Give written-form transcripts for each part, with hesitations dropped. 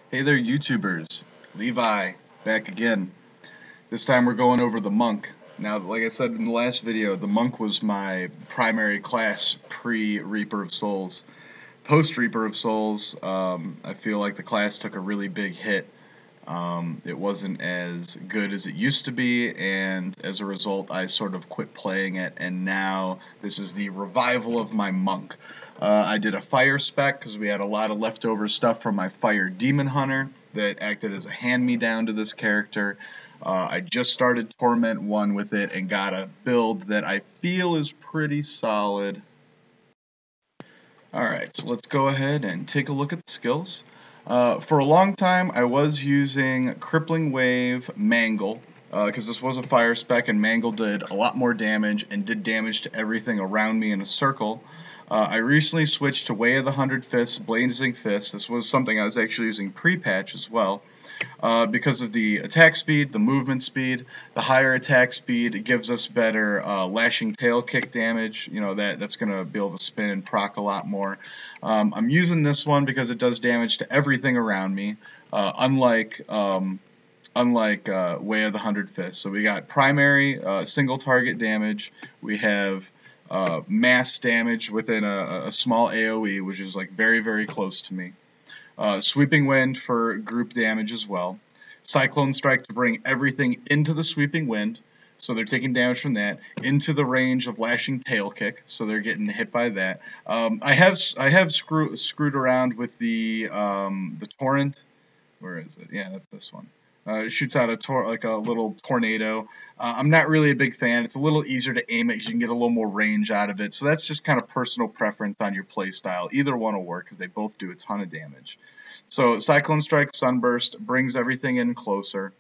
Hey there, YouTubers. Levi, back again. This time we're going over the monk. Now, like I said in the last video, the monk was my primary class pre-Reaper of Souls. Post-Reaper of Souls, I feel like the class took a really big hit. It wasn't as good as it used to be, and as a result, I sort of quit playing it, and now this is the revival of my monk. I did a fire spec because we had a lot of leftover stuff from my fire demon hunter that acted as a hand-me-down to this character. I just started Torment 1 with it and got a build that I feel is pretty solid. Alright, so let's go ahead and take a look at the skills. For a long time, I was using Crippling Wave Mangle, because this was a fire spec, and Mangle did a lot more damage and did damage to everything around me in a circle. I recently switched to Way of the 100 Fists, Blazing Fists. This was something I was actually using pre-patch as well. Because of the attack speed, the movement speed, the higher attack speed, it gives us better lashing tail kick damage. You know, that's going to be able to spin and proc a lot more. I'm using this one because it does damage to everything around me, unlike Way of the 100 Fists. So we got primary single target damage. We have mass damage within a small AoE, which is like very, very close to me. Sweeping Wind for group damage as well. Cyclone Strike to bring everything into the Sweeping Wind, so they're taking damage from that, into the range of Lashing Tail Kick, so they're getting hit by that. I have screwed around with the Torrent. Where is it? Yeah, that's this one. It shoots out a little tornado. I'm not really a big fan. It's a little easier to aim it because you can get a little more range out of it. So that's just kind of personal preference on your playstyle. Either one will work because they both do a ton of damage. So Cyclone Strike, Sunburst brings everything in closer.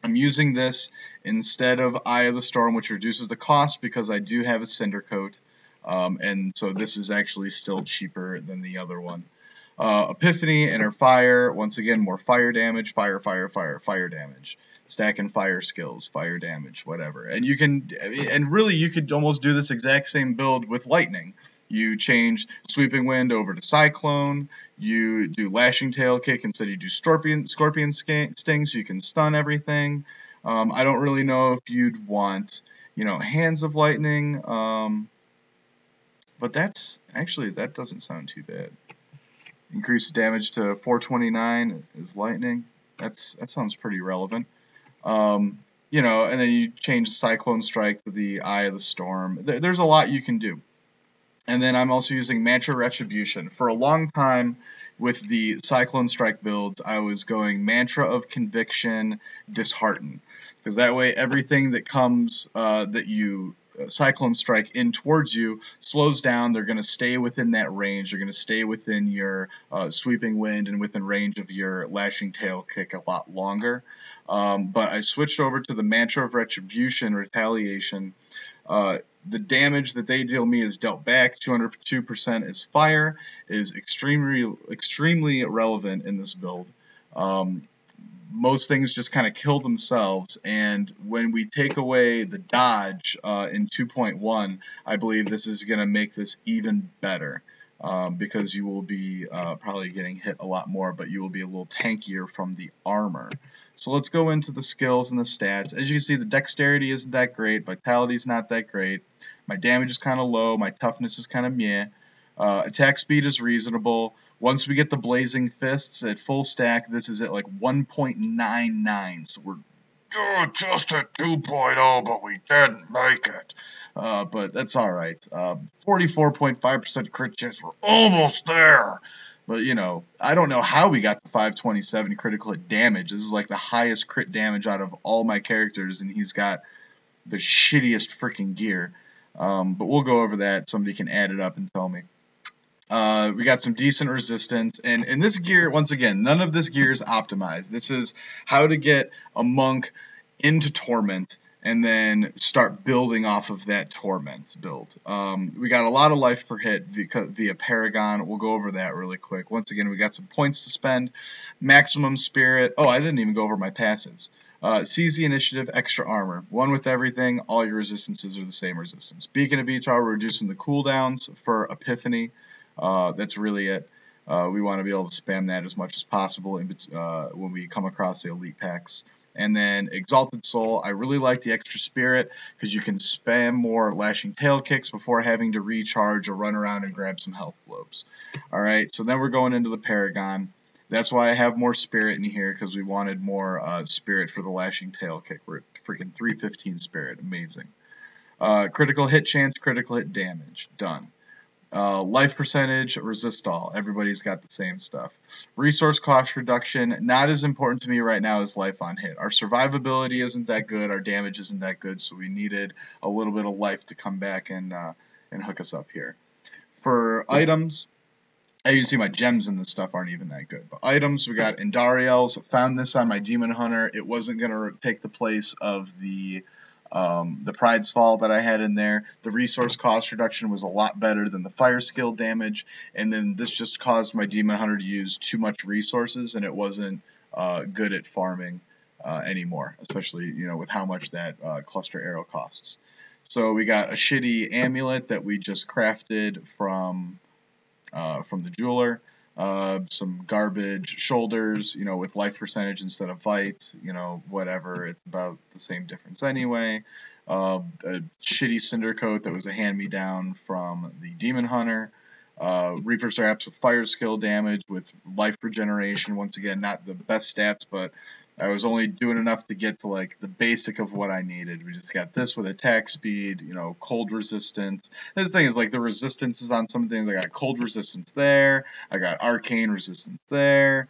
I'm using this instead of Eye of the Storm, which reduces the cost because I do have a Cinder Coat. And so this is actually still cheaper than the other one. Epiphany and her fire, once again, more fire damage, fire damage. Stacking fire skills, fire damage, whatever. And you can, and really you could almost do this exact same build with lightning. You change Sweeping Wind over to Cyclone, you do Lashing Tail Kick instead you do Scorpion Sting so you can stun everything. I don't really know if you'd want, you know, Hands of Lightning, but that doesn't sound too bad. Increase damage to 429 is lightning. That sounds pretty relevant. You know, and then you change Cyclone Strike to the Eye of the Storm. There's a lot you can do. And then I'm also using Mantra Retribution. For a long time with the Cyclone Strike builds, I was going Mantra of Conviction, Dishearten. Because that way everything that comes that you Cyclone Strike in towards you slows down. They're going to stay within that range. They're going to stay within your Sweeping Wind and within range of your Lashing Tail Kick a lot longer. But I switched over to the Mantra of Retribution, Retaliation. The damage that they deal me is dealt back. 202% is fire, is extremely relevant in this build. Most things just kind of kill themselves, and when we take away the dodge in 2.1, I believe this is going to make this even better, because you will be probably getting hit a lot more, but you will be a little tankier from the armor. So let's go into the skills and the stats. As you can see, the dexterity isn't that great, vitality is not that great, my damage is kind of low, my toughness is kind of meh, attack speed is reasonable. Once we get the Blazing Fists at full stack, this is at like 1.99, so we're just at 2.0, but we didn't make it. But that's alright. 44.5% crit chance, we're almost there. But, you know, I don't know how we got the 527 critical hit damage. This is like the highest crit damage out of all my characters, and he's got the shittiest freaking gear. But we'll go over that. Somebody can add it up and tell me. We got some decent resistance, and in this gear, once again, none of this gear is optimized. This is how to get a monk into Torment and then start building off of that Torment build. We got a lot of life per hit via Paragon. We'll go over that really quick. Once again, we got some points to spend. Maximum Spirit. Oh, I didn't even go over my passives. Seize the Initiative, extra armor. One with everything, all your resistances are the same resistance. Beacon of Etar, we're reducing the cooldowns for Epiphany. That's really it. We want to be able to spam that as much as possible when we come across the elite packs. And then Exalted Soul, I really like the extra spirit because you can spam more lashing tail kicks before having to recharge or run around and grab some health globes. Alright, so then we're going into the Paragon. That's why I have more spirit in here, because we wanted more spirit for the lashing tail kick. We're at freaking 315 spirit. Amazing. Critical hit chance, critical hit damage. Done. Life percentage, resist all. Everybody's got the same stuff. Resource cost reduction, not as important to me right now as life on hit. Our survivability isn't that good, our damage isn't that good, so we needed a little bit of life to come back and hook us up here. For items, as you can see, my gems and this stuff aren't even that good. But items, we got Endariel's. Found this on my Demon Hunter. It wasn't going to take the place of the Pride's Fall that I had in there. The resource cost reduction was a lot better than the fire skill damage, and then this just caused my Demon Hunter to use too much resources, and it wasn't good at farming anymore, especially with how much that cluster arrow costs. So we got a shitty amulet that we just crafted from the jeweler. Some garbage shoulders, with life percentage instead of fight, whatever. It's about the same difference anyway. A shitty cinder coat that was a hand-me-down from the Demon Hunter. Reaper straps with fire skill damage, with life regeneration. Once again, not the best stats, but I was only doing enough to get to like the basic of what I needed. We just got this with attack speed, cold resistance. This thing is like the resistance is on some things. I got cold resistance there. I got arcane resistance there.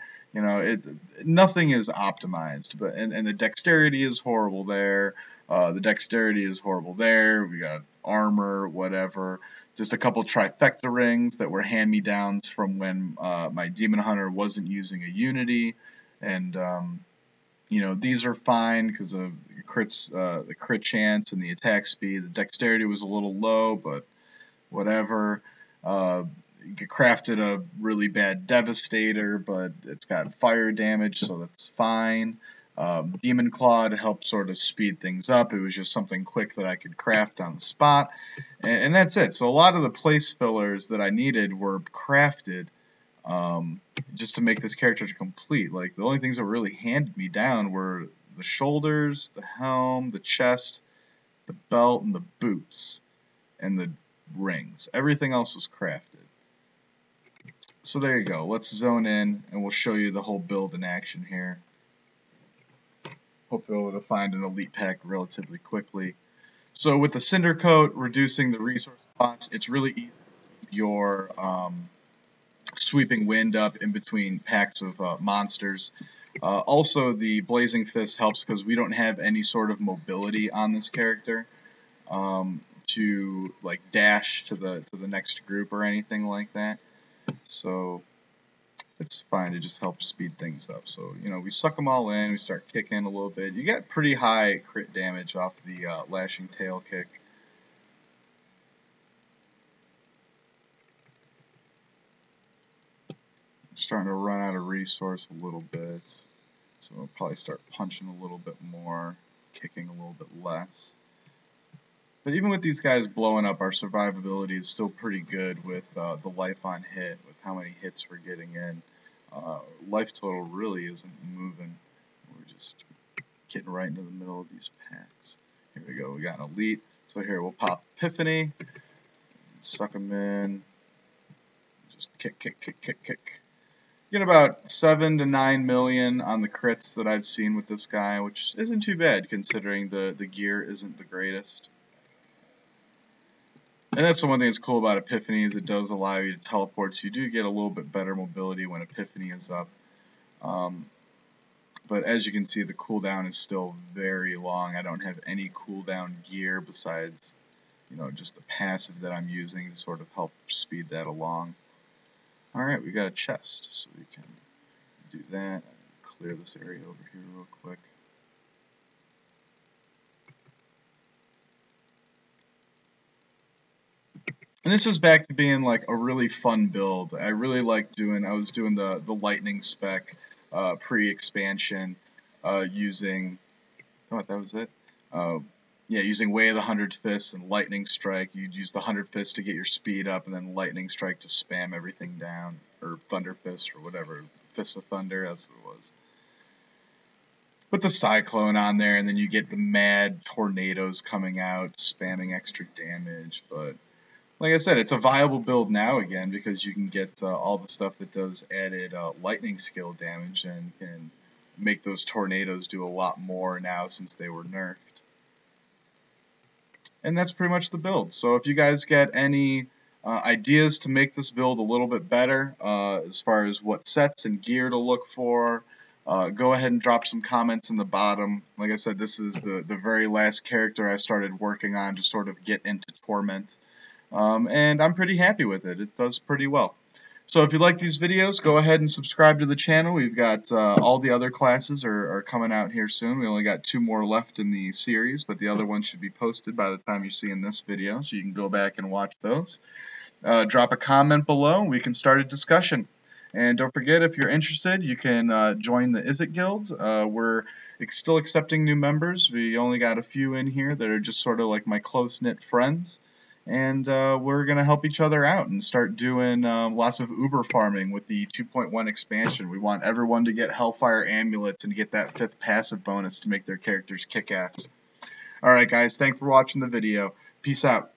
Nothing is optimized, but and the dexterity is horrible there. The dexterity is horrible there. We got armor, whatever. Just a couple trifecta rings that were hand-me-downs from when my Demon Hunter wasn't using a Unity, and these are fine because of the crit chance and the attack speed. The dexterity was a little low, but whatever. You crafted a really bad Devastator, but it's got fire damage, so that's fine. Demon Claw to help sort of speed things up. It was just something quick that I could craft on the spot, and that's it. So a lot of the place fillers that I needed were crafted just to make this character complete. Like, the only things that really handed me down were the shoulders, the helm, the chest, the belt, and the boots, and the rings. Everything else was crafted. So there you go. Let's zone in, and we'll show you the whole build in action here. Hope you're able to find an elite pack relatively quickly. So with the Cinder Coat, reducing the resource cost, it's really easy to keep your sweeping wind up in between packs of monsters. Also, the Blazing Fist helps because we don't have any sort of mobility on this character to like dash to the next group or anything like that. So it's fine to just help speed things up. So we suck them all in. We start kicking a little bit. You get pretty high crit damage off the lashing tail kick. Starting to run out of resource a little bit, so we'll probably start punching a little bit more, kicking a little bit less. But even with these guys blowing up, our survivability is still pretty good with the life on hit, with how many hits we're getting in. Life total really isn't moving. We're just getting right into the middle of these packs. Here we go. We got an elite. So here we'll pop Epiphany, suck them in, just kick, kick, kick, kick, kick. Get about 7 to 9 million on the crits that I've seen with this guy, which isn't too bad considering the gear isn't the greatest. And that's the one thing that's cool about Epiphany is it does allow you to teleport, so you do get a little bit better mobility when Epiphany is up. But as you can see, the cooldown is still very long. I don't have any cooldown gear besides, just the passive that I'm using to sort of help speed that along. Alright, we got a chest, so we can do that. Clear this area over here real quick. And this is back to being like a really fun build. I really like I was doing the lightning spec pre-expansion using, that was it? Yeah, using Way of the 100 Fists and Lightning Strike. You'd use the 100 Fists to get your speed up, and then Lightning Strike to spam everything down. or Thunder Fist, or whatever, Fist of Thunder, that's what it was. Put the Cyclone on there, and then you get the mad tornadoes coming out, spamming extra damage. But like I said, it's a viable build now again because you can get all the stuff that does added lightning skill damage and can make those tornadoes do a lot more now since they were nerfed. And that's pretty much the build. So if you guys get any ideas to make this build a little bit better as far as what sets and gear to look for, go ahead and drop some comments in the bottom. Like I said, this is the very last character I started working on to sort of get into Torment. And I'm pretty happy with it. It does pretty well. So if you like these videos, go ahead and subscribe to the channel. We've got all the other classes are coming out here soon. We only got 2 more left in the series, but the other ones should be posted by the time you see in this video, so you can go back and watch those. Drop a comment below. We can start a discussion. And don't forget, if you're interested, you can join the Is It Guild. We're still accepting new members. We only got a few in here that are just sort of like my close-knit friends. And we're going to help each other out and start doing lots of Uber farming with the 2.1 expansion. We want everyone to get Hellfire Amulets and get that 5th passive bonus to make their characters kick ass. Alright guys, thanks for watching the video. Peace out.